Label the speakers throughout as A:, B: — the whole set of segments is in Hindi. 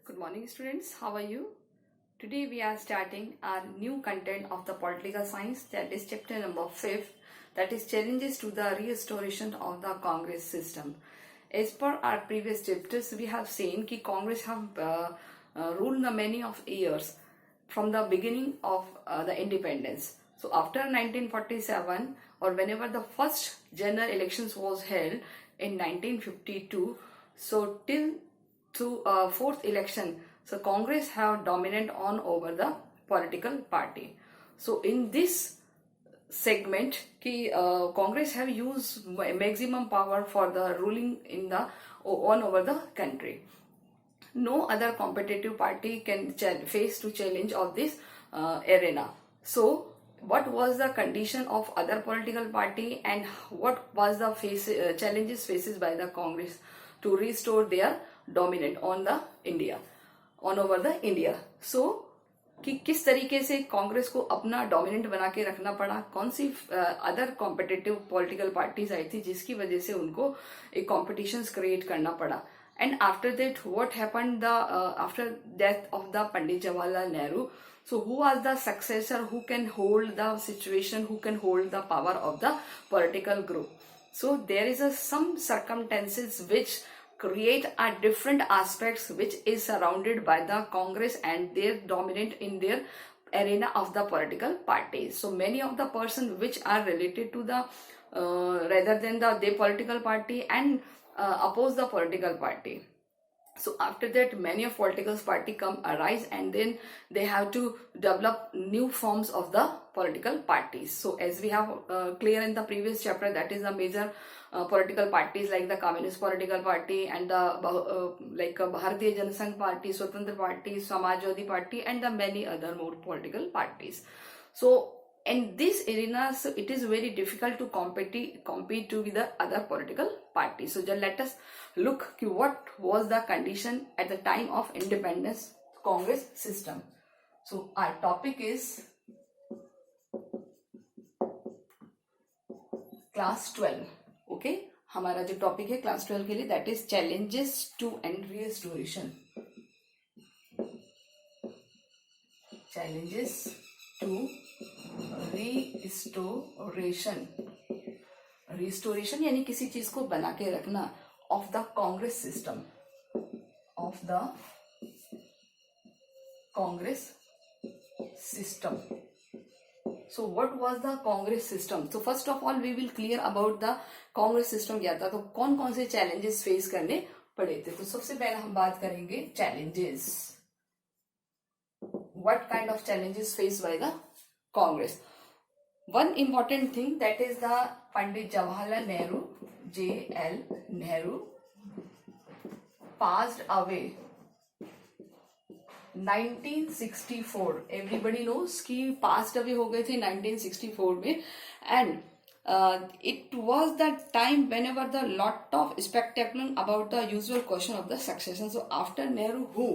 A: Good morning, students. How are you? Today we are starting our new content of the political science, that is chapter number 5, that is challenges to the restoration of the Congress system. As per our previous chapters, we have seen that Congress have ruled the many of years from the beginning of the independence. So after 1947, or whenever the first general elections was held in 1952, so till to fourth election, so Congress have dominant on over the political party. So in this segment ki Congress have used maximum power for the ruling in the on over the country. No other competitive party can face to challenge of this arena. So what was the condition of other political party and what was the challenges faces by the Congress to restore their dominant on the India, on over the India. So कि किस तरीके से कांग्रेस को अपना डोमिनेंट बना के रखना पड़ा, कौन सी अदर कॉम्पिटिटिव पॉलिटिकल पार्टीज आई थी जिसकी वजह से उनको एक कॉम्पिटिशंस क्रिएट करना पड़ा. And after that what happened the after death of the Pandit Jawaharlal Nehru. So who was the successor who can hold the situation, who can hold the power of the political group? So there is some circumstances which create a different aspects which is surrounded by the Congress and their dominant in their arena of the political parties. So many of the person which are related to the rather than the political party and oppose the political party. So after that many of political party come arise and then they have to develop new forms of the political parties. So as we have clear in the previous chapter, that is the major political parties like the Communist Political Party and the Bharatiya Janasangh Party, Swatantra Party, Samajwadi Party and the many other more political parties. So in this arena, so it is very difficult to compete with the other political parties. So just let us look what was the condition at the time of independence Congress system. So our topic is class 12. Okay, हमारा जो टॉपिक है क्लास 12 के लिए that is challenges to and restoration. Challenges to restoration. Restoration यानी किसी चीज को बना के रखना of the Congress system. Of the Congress system. So what was the Congress system? So first of all we will clear about the Congress system क्या था. तो कौन कौन से challenges face करने पड़े थे. तो सबसे पहले हम बात करेंगे challenges. What kind of challenges faced by the Congress? One important thing, that is the Pandit Jawaharlal Nehru, J.L. Nehru, passed away 1964. Everybody knows कि passed away हो गए थे 1964 में. And it was the time whenever the lot of spectacle about the usual question of the succession. So after Nehru who,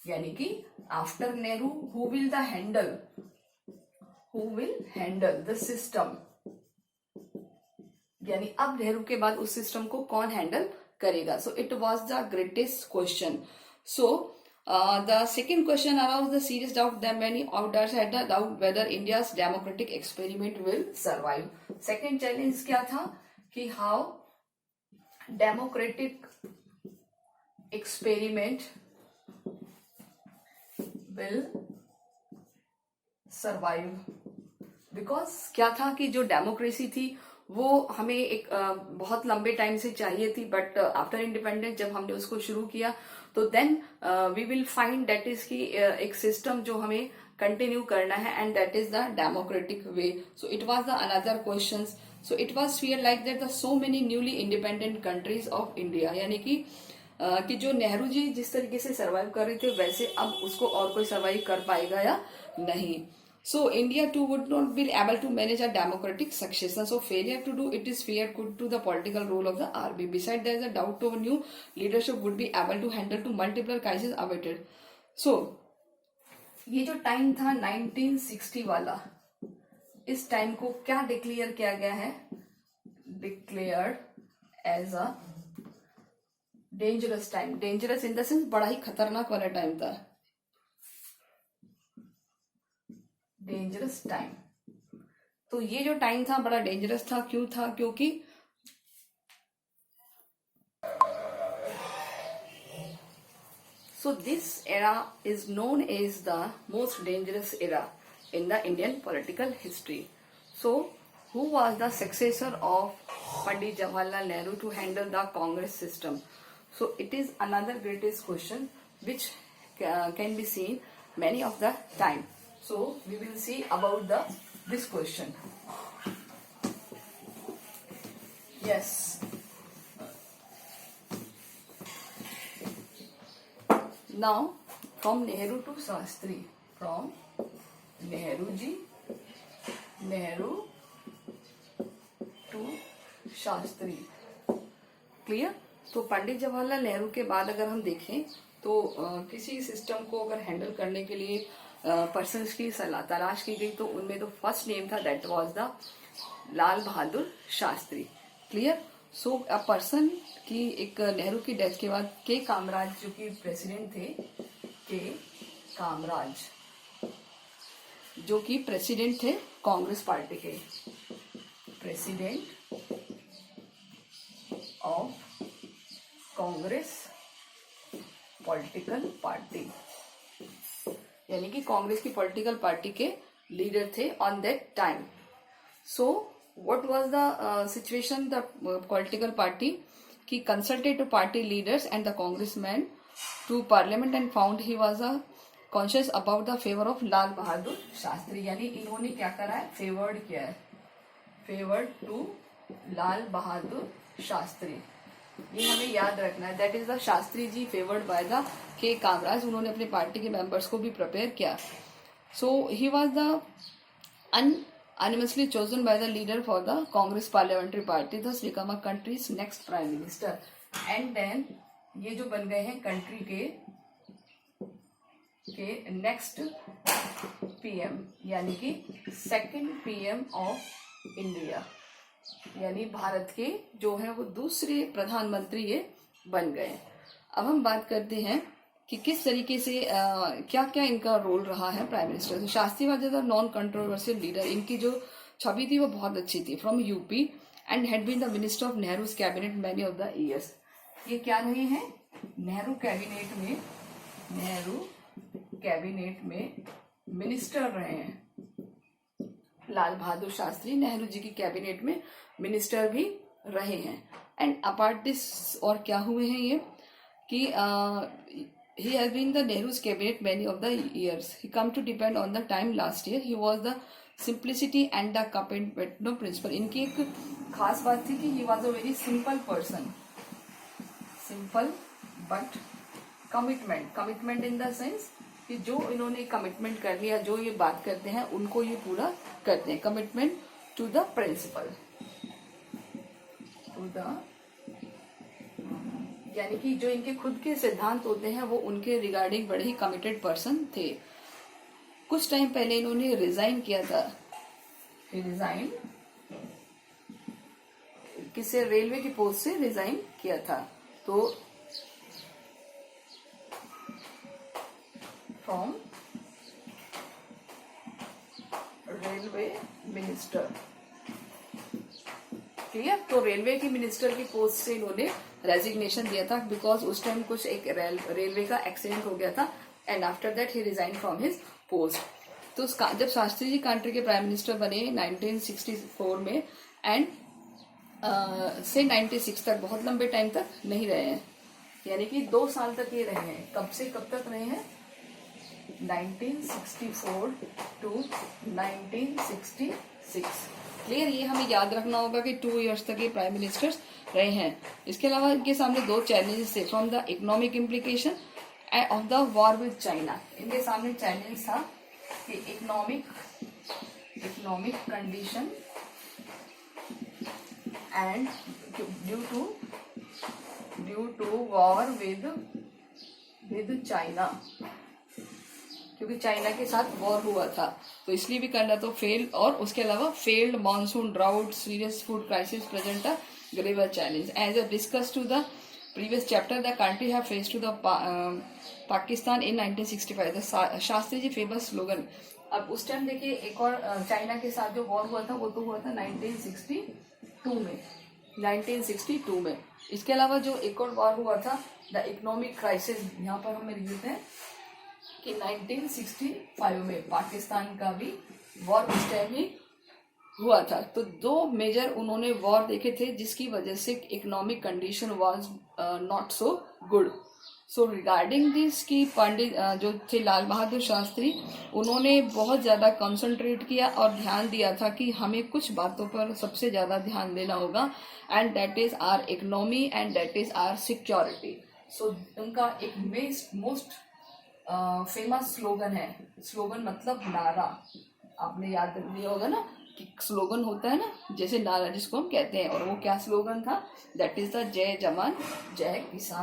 A: यानी कि after Nehru who will handle the system, यानी अब नेहरू के बाद उस सिस्टम को कौन हैंडल करेगा. So it was the greatest question. So the second question aroused the serious doubt that many authors had the doubt whether India's democratic experiment will survive. Second challenge क्या था कि how democratic experiment will survive. Because क्या था कि जो डेमोक्रेसी थी वो हमें एक बहुत लंबे टाइम से चाहिए थी, बट आफ्टर इंडिपेंडेंस जब हमने उसको शुरू किया तो then we will find that is कि एक सिस्टम जो हमें कंटिन्यू करना है and that is the democratic way. So it was the another question. So it was fear like that the so many newly independent countries of India, यानी कि जो नेहरू जी जिस तरीके से सर्वाइव कर रहे थे वैसे अब उसको और कोई सर्वाइव कर पाएगा या नहीं. So India too would not be able to manage a democratic succession. So failure to do it is feared could to the political role of the army. Besides, there is a doubt to new leadership would be able to handle to multiple crises awaited. So ये जो टाइम था 1960 वाला, इस टाइम को क्या डिक्लेयर किया गया है? Declared as a dangerous time, dangerous in the sense बड़ा ही खतरनाक वाला टाइम था, डेंजरस टाइम। तो ये जो टाइम था बड़ा डेंजरस था, क्यों था? क्योंकि so this era is known as the most dangerous era in the Indian political history. So who was the successor of Pandit Jawaharlal Nehru to handle the Congress system? So it is another greatest question which can be seen many of the time. So we will see about this question. Yes. Now from Nehru to Shastri, from Nehru ji, Nehru to Shastri, clear. तो पंडित जवाहरलाल नेहरू के बाद अगर हम देखें तो किसी सिस्टम को अगर हैंडल करने के लिए पर्सन्स की सलाह तलाश की गई तो उनमें तो फर्स्ट नेम था, that was the Lal Bahadur Shastri, clear. So a person की एक नेहरू की डेथ के बाद के कामराज जो कि प्रेसिडेंट थे, के कामराज जो कि प्रेसिडेंट थे कांग्रेस पार्टी के, president of Congress political party, यानी कि कांग्रेस की पॉलिटिकल पार्टी के लीडर थे on that time. So what was the situation, the political party की consulted to party leaders and the congressmen to parliament and found he was a conscious about the favour of Lal Bahadur Shastri, यानी इन्होंने क्या करा है, फेवर्ड किया है, फेवर्ड टू लाल बहादुर शास्त्री, ये हमें याद रखना है। That is the Shastri ji favoured by the K Kamaraj, उन्होंने अपने पार्टी के मेंबर्स को भी प्रिपेयर किया। So he was the unanimously chosen by the leader for the Congress parliamentary party, thus become a country's next prime minister, and then ये जो बन गए हैं कंट्री के नेक्स्ट पीएम, यानी कि सेकंड पीएम ऑफ इंडिया, यानी भारत के जो है वो दूसरे प्रधानमंत्री ये बन गए। अब हम बात करते हैं कि किस तरीके से क्या क्या इनका रोल रहा है प्राइम मिनिस्टर। तो Shastri was the non controversial leader, इनकी जो छवि थी वो बहुत अच्छी थी, from UP and had been the minister of Nehru's cabinet many of the years. ये क्या रहे हैं, नेहरू कैबिनेट में मिनिस्टर रहे हैं, लाल बहादुर शास्त्री नेहरू जी की कैबिनेट में मिनिस्टर भी रहे हैं। एंड अपार्ट दिस और क्या हुए हैं ये कि he has been the Nehru's cabinet many of the years. He come to depend on the time last year. He was the simplicity and the commitment no principle. इनकी एक खास बात थी कि he was a very simple person. Simple but commitment in the sense कि जो इन्होंने कमिटमेंट कर लिया, जो ये बात करते हैं उनको ये पूरा करते हैं। Commitment to the principle, to the, यानी कि जो इनके खुद के सिद्धांत होते हैं वो उनके रिगार्डिंग बड़े ही कमिटेड पर्सन थे। कुछ टाइम पहले इन्होंने रिजाइन किया था, रिजाइन किसे, रेलवे की पोस्ट से रिजाइन किया था। तो फ्रॉम रेलवे मिनिस्टर, क्लियर। तो रेलवे की मिनिस्टर की पोस्ट से इन्होंने रेजिग्नेशन दिया था, बिकॉज उस टाइम कुछ एक रेलवे का एक्सीडेंट हो गया था, and after that he resign from his post. तो जब शास्त्री जी कंट्री के प्राइम मिनिस्टर बने 1964 में, एंड से 96 तक, बहुत लंबे टाइम तक नहीं रहे हैं, यानी कि 2 साल तक ये रहे हैं। कब से कब तक रहे हैं, 1964 to 1966, क्लियर। ये हमें याद रखना होगा कि 2 इयर्स तक ये प्राइम मिनिस्टर्स रहे हैं। इसके अलावा इनके सामने 2 चैलेंजेस थे, from the economic implication of the war with China. इनके सामने चैलेंज था कि economic condition and due to war with China, क्योंकि चाइना के साथ वॉर हुआ था तो इसलिए भी करना, तो फेल्ड, और उसके अलावा failed monsoon drought, serious food crisis present a graver challenge as a discuss to the previous chapter, the country have faced to the Pakistan in 1965. The Shastri ji famous slogan. अब उस टाइम देखिए एक और चाइना के साथ जो वॉर हुआ था वो तो हुआ था 1962 में. 1962 में. इसके अलावा जो एक और वॉर हुआ था द इकोनॉमिक क्राइसिस, यहाँ पर हमें लिखते हैं कि 1965 में पाकिस्तान का भी वॉर उस टाइम ही हुआ था. तो दो मेजर उन्होंने वॉर देखे थे जिसकी वजह से economic condition was not so good. So regarding this की पंडित जो थे लाल बहादुर शास्त्री, उन्होंने बहुत ज़्यादा कंसंट्रेट किया और ध्यान दिया था कि हमें कुछ बातों पर सबसे ज़्यादा ध्यान देना होगा, and that is our economy and that is our security. So उनका एक मोस्ट फेमस स्लोगन है. स्लोगन मतलब नारा. आपने याद लिया होगा ना कि स्लोगन होता है ना जैसे नारा जिसको हम कहते हैं, और वो क्या स्लोगन था? दैट इज द जय जवान जय किसान.